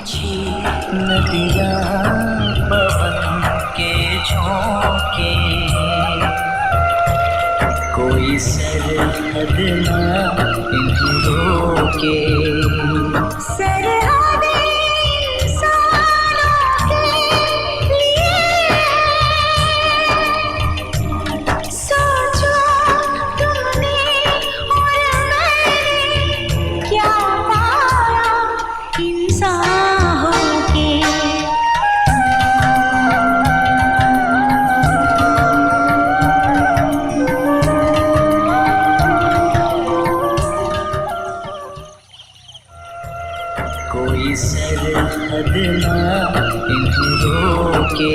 छी नदियाँ पवन के झोंके, कोई सरहद ना इन्हें रोके। सरहदें इंसानों के लिए, सोचो तुमने और मैंने क्या पाया इंसान होके। कोई सरहद ना इन्हें रोके।